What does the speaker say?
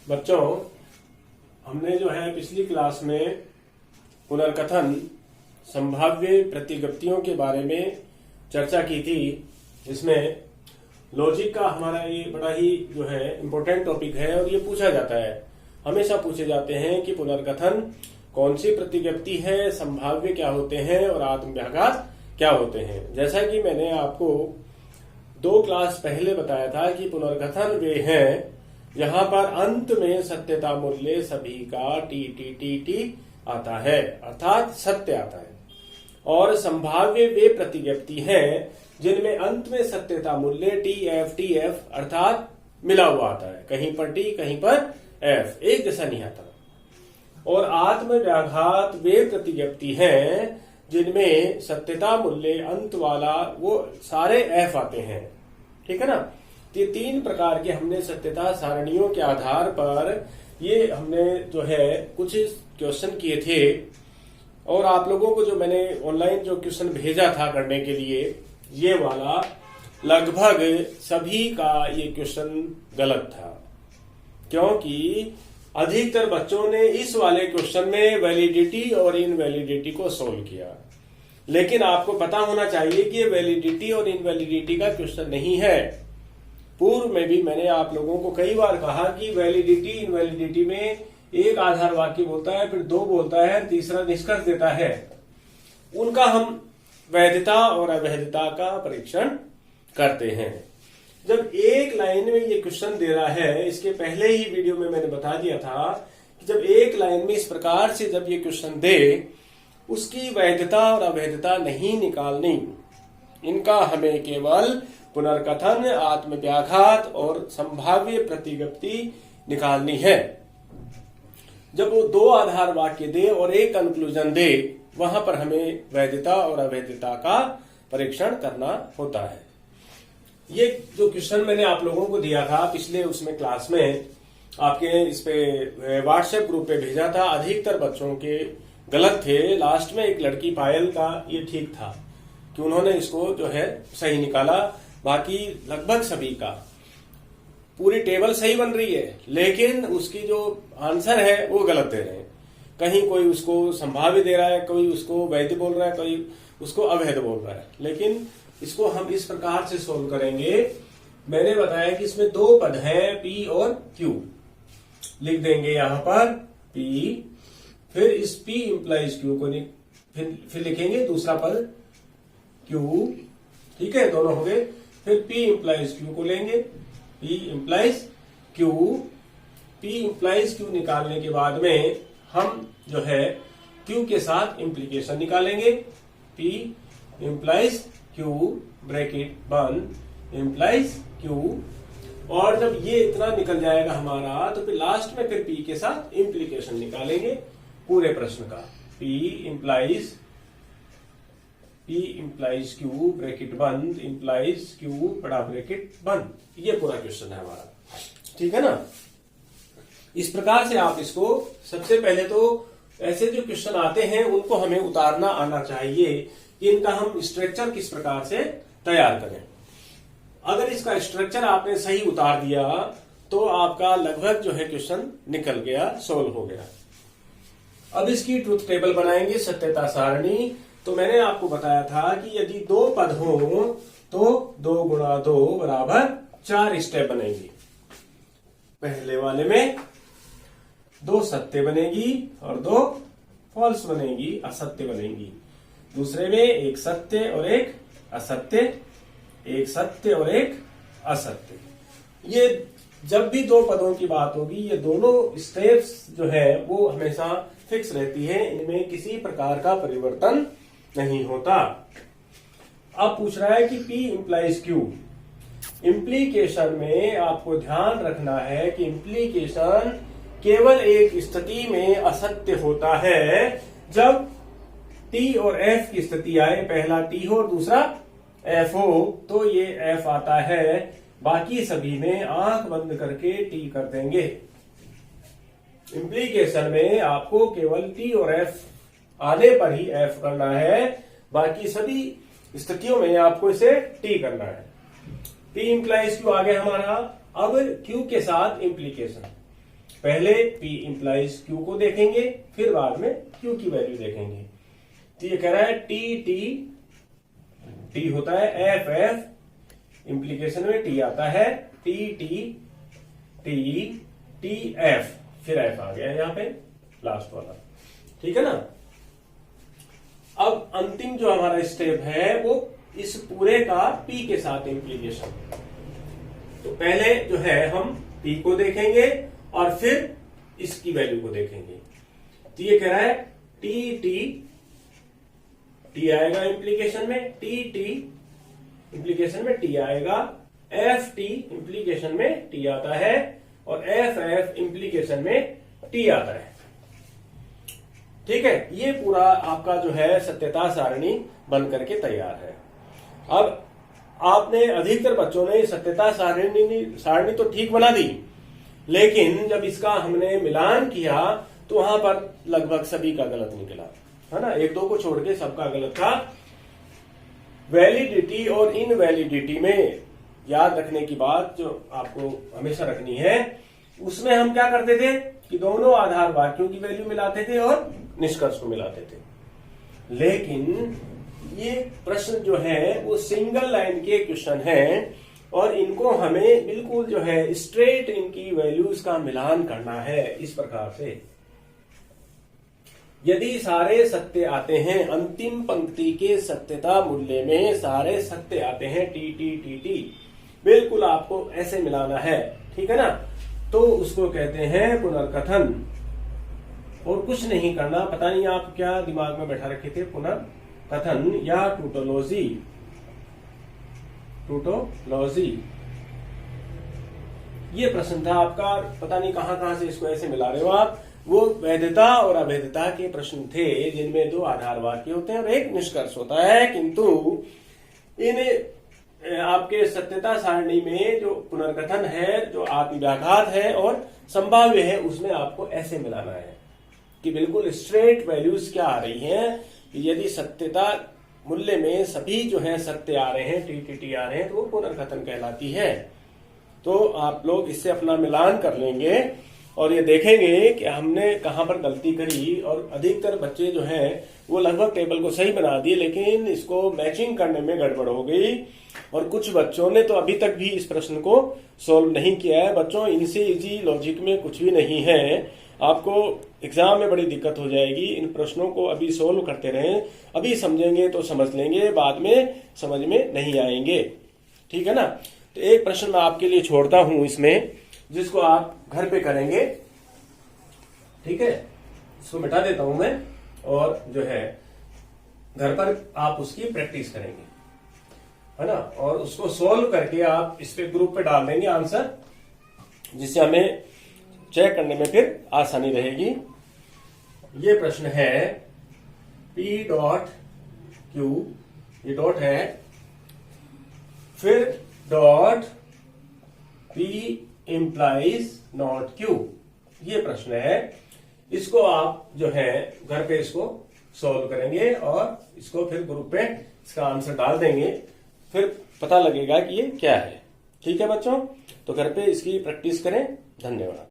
बच्चों, हमने जो है पिछली क्लास में पुनर्कथन संभाव्य प्रतिगप्तियों के बारे में चर्चा की थी, जिसमें लॉजिक का हमारा ये बड़ा ही जो है इम्पोर्टेंट टॉपिक है और ये पूछा जाता है, हमेशा पूछे जाते हैं कि पुनर्कथन कौन सी प्रतिगप्ति है, संभाव्य क्या होते हैं और आत्मव्याघात क्या होते हैं। जैसा कि मैंने आपको 2 क्लास पहले बताया था कि पुनर्कथन वे हैं जहां पर अंत में सत्यता मूल्य सभी का टी आता है, अर्थात सत्य आता है, और संभाव्य वे प्रतिगप्ति हैं जिनमें अंत में सत्यता मूल्य टीएफ अर्थात मिला हुआ आता है, कहीं पर टी कहीं पर एफ, एक जैसा नहीं आता। और आत्मव्याघात वे प्रतिगप्ति हैं जिनमें सत्यता मूल्य अंत वाला वो सारे एफ आते हैं, ठीक है ना। ये 3 प्रकार के हमने सत्यता सारणियों के आधार पर ये हमने जो है कुछ क्वेश्चन किए थे, और आप लोगों को जो मैंने ऑनलाइन जो क्वेश्चन भेजा था करने के लिए, ये वाला लगभग सभी का ये क्वेश्चन गलत था, क्योंकि अधिकतर बच्चों ने इस वाले क्वेश्चन में वैलिडिटी और इनवैलिडिटी को सोल्व किया। लेकिन आपको पता होना चाहिए कि ये वैलिडिटी और इनवैलिडिटी का क्वेश्चन नहीं है। पूर्व में भी मैंने आप लोगों को कई बार कहा कि वैलिडिटी इनवैलिडिटी में एक आधार वाक्य बोलता है, फिर 2 बोलता है, तीसरा निष्कर्ष देता है। उनका हम वैधता और अवैधता का परीक्षण करते हैं। जब एक लाइन में ये क्वेश्चन दे रहा है, इसके पहले ही वीडियो में मैंने बता दिया था कि जब एक लाइन में इस प्रकार से जब ये क्वेश्चन दे, उसकी वैधता और अवैधता नहीं निकालनी, इनका हमें केवल पुनर्कथन, आत्मव्याघात और संभाव्य प्रतिगप्ति निकालनी है। जब वो 2 आधार वाक्य दे और एक कंक्लूजन दे, वहां पर हमें वैधता और अवैधता का परीक्षण करना होता है। ये जो क्वेश्चन मैंने आप लोगों को दिया था पिछले उसमें क्लास में, आपके इस पे व्हाट्सएप ग्रुप पे भेजा था, अधिकतर बच्चों के गलत थे। लास्ट में एक लड़की पायल का ये ठीक था कि उन्होंने इसको जो है सही निकाला, बाकी लगभग सभी का पूरी टेबल सही बन रही है, लेकिन उसकी जो आंसर है वो गलत दे रहे हैं। कहीं कोई उसको संभाव्य दे रहा है, कोई उसको वैध बोल रहा है, कोई उसको अवैध बोल रहा है। लेकिन इसको हम इस प्रकार से सोल्व करेंगे। मैंने बताया कि इसमें 2 पद हैं, पी और क्यू। लिख देंगे यहां पर पी, फिर इस पी इंप्लाइज क्यू को फिर लिखेंगे दूसरा पद क्यू, ठीक है, दोनों हो गए। फिर पी इंप्लाइज क्यू को लेंगे, P implies Q. P implies Q निकालने के बाद में हम जो है क्यू के साथ इंप्लीकेशन निकालेंगे। पी इंप्लाइज क्यू ब्रैकेट बंद इंप्लाइज क्यू, और जब ये इतना निकल जाएगा हमारा, तो फिर लास्ट में फिर पी के साथ इंप्लीकेशन निकालेंगे पूरे प्रश्न का। पी इंप्लाइज क्यू ब्रैकेट बंद इंप्लाइज क्यू बड़ा ब्रैकेट बंद। ये पूरा क्वेश्चन है हमारा, ठीक है ना। इस प्रकार से आप इसको सबसे पहले तो ऐसे जो क्वेश्चन आते हैं उनको हमें उतारना आना चाहिए कि इनका हम स्ट्रक्चर किस प्रकार से तैयार करें। अगर इसका स्ट्रक्चर आपने सही उतार दिया तो आपका लगभग जो है क्वेश्चन निकल गया, सोल्व हो गया। अब इसकी ट्रुथ टेबल बनाएंगे, सत्यता सारणी। तो मैंने आपको बताया था कि यदि 2 पद हो तो 2 गुणा 2 बराबर 4 स्टेप बनेगी। पहले वाले में 2 सत्य बनेगी और 2 फॉल्स बनेगी, असत्य बनेगी। दूसरे में 1 सत्य और 1 असत्य, 1 सत्य और 1 असत्य। ये जब भी 2 पदों की बात होगी, ये दोनों स्टेप्स जो है वो हमेशा फिक्स रहती है, इनमें किसी प्रकार का परिवर्तन नहीं होता। अब पूछ रहा है कि P इंप्लाइज Q। इम्प्लीकेशन में आपको ध्यान रखना है कि इम्प्लीकेशन केवल एक स्थिति में असत्य होता है, जब T और F की स्थिति आए, पहला T हो और दूसरा F हो, तो ये F आता है। बाकी सभी में आंख बंद करके T कर देंगे। इम्प्लीकेशन में आपको केवल T और F आने पर ही F करना है, बाकी सभी स्थितियों में आपको इसे T करना है। T इंप्लाइज Q आ गया हमारा। अब Q के साथ इम्प्लीकेशन, पहले P इंप्लाइज Q को देखेंगे, फिर बाद में Q की वैल्यू देखेंगे। तो ये कह रहा है T होता है FF, इंप्लीकेशन में T आता है, TF, फिर F आ गया यहाँ पे लास्ट वाला, ठीक है ना। अब अंतिम जो हमारा स्टेप है वो इस पूरे का P के साथ इंप्लीकेशन। तो पहले जो है हम P को देखेंगे और फिर इसकी वैल्यू को देखेंगे। तो ये कह रहा है T आएगा इंप्लीकेशन में, TT इंप्लीकेशन में T आएगा, FT इंप्लीकेशन में T आता है और FF इंप्लीकेशन में T आता है। ठीक है, ये पूरा आपका जो है सत्यता सारणी बन करके तैयार है। अब आपने अधिकतर बच्चों ने सत्यता सारणी तो ठीक बना दी, लेकिन जब इसका हमने मिलान किया तो वहां पर लगभग सभी का गलत निकला, है ना। एक दो को छोड़ के सबका गलत था। वैलिडिटी और इनवैलिडिटी में याद रखने की बात जो आपको हमेशा रखनी है, उसमें हम क्या करते थे कि दोनों आधार वाक्यों की वैल्यू मिलाते थे और निष्कर्ष को मिलाते थे। लेकिन ये प्रश्न जो है वो सिंगल लाइन के क्वेश्चन हैं और इनको हमें बिल्कुल जो है स्ट्रेट इनकी वैल्यूज का मिलान करना है इस प्रकार से। यदि सारे सत्य आते हैं, अंतिम पंक्ति के सत्यता मूल्य में सारे सत्य आते हैं, टी बिल्कुल आपको ऐसे मिलाना है, ठीक है ना। तो उसको कहते हैं पुनर्कथन। और कुछ नहीं करना, पता नहीं आप क्या दिमाग में बैठा रखे थे, पुनर्कथन या टूटोलॉजी। ये प्रश्न था आपका, पता नहीं कहां से इसको ऐसे मिला रहे हो आप। वो वैधता और अवैधता के प्रश्न थे जिनमें दो आधार वाक्य होते हैं और एक निष्कर्ष होता है, किंतु इन आपके सत्यता सारणी में जो पुनर्कथन है, जो आत्मव्याघात है और संभाव्य है, उसमें आपको ऐसे मिलाना है कि बिल्कुल स्ट्रेट वैल्यूज क्या आ रही हैं। यदि सत्यता मूल्य में सभी जो है सत्य आ रहे हैं, टी आ रहे हैं, तो वो पुनर्कथन कहलाती है। तो आप लोग इससे अपना मिलान कर लेंगे और ये देखेंगे कि हमने कहां पर गलती करी। और अधिकतर बच्चे जो हैं वो लगभग टेबल को सही बना दिए, लेकिन इसको मैचिंग करने में गड़बड़ हो गई। और कुछ बच्चों ने तो अभी तक भी इस प्रश्न को सोल्व नहीं किया है। बच्चों, इनसे इजी लॉजिक में कुछ भी नहीं है, आपको एग्जाम में बड़ी दिक्कत हो जाएगी। इन प्रश्नों को अभी सोल्व करते रहें, अभी समझेंगे तो समझ लेंगे, बाद में समझ में नहीं आएंगे, ठीक है ना। तो एक प्रश्न मैं आपके लिए छोड़ता हूं इसमें, जिसको आप घर पे करेंगे, ठीक है। इसको मिटा देता हूं मैं और जो है घर पर आप उसकी प्रैक्टिस करेंगे, है ना। और उसको सोल्व करके आप इस पे ग्रुप पे डाल देंगे आंसर, जिससे हमें चेक करने में फिर आसानी रहेगी। ये प्रश्न है P डॉट Q, ये डॉट है, फिर dot P implies not Q, ये प्रश्न है। इसको आप जो है घर पे इसको सॉल्व करेंगे और इसको फिर ग्रुप पे इसका आंसर डाल देंगे, फिर पता लगेगा कि ये क्या है, ठीक है बच्चों। तो घर पे इसकी प्रैक्टिस करें। धन्यवाद।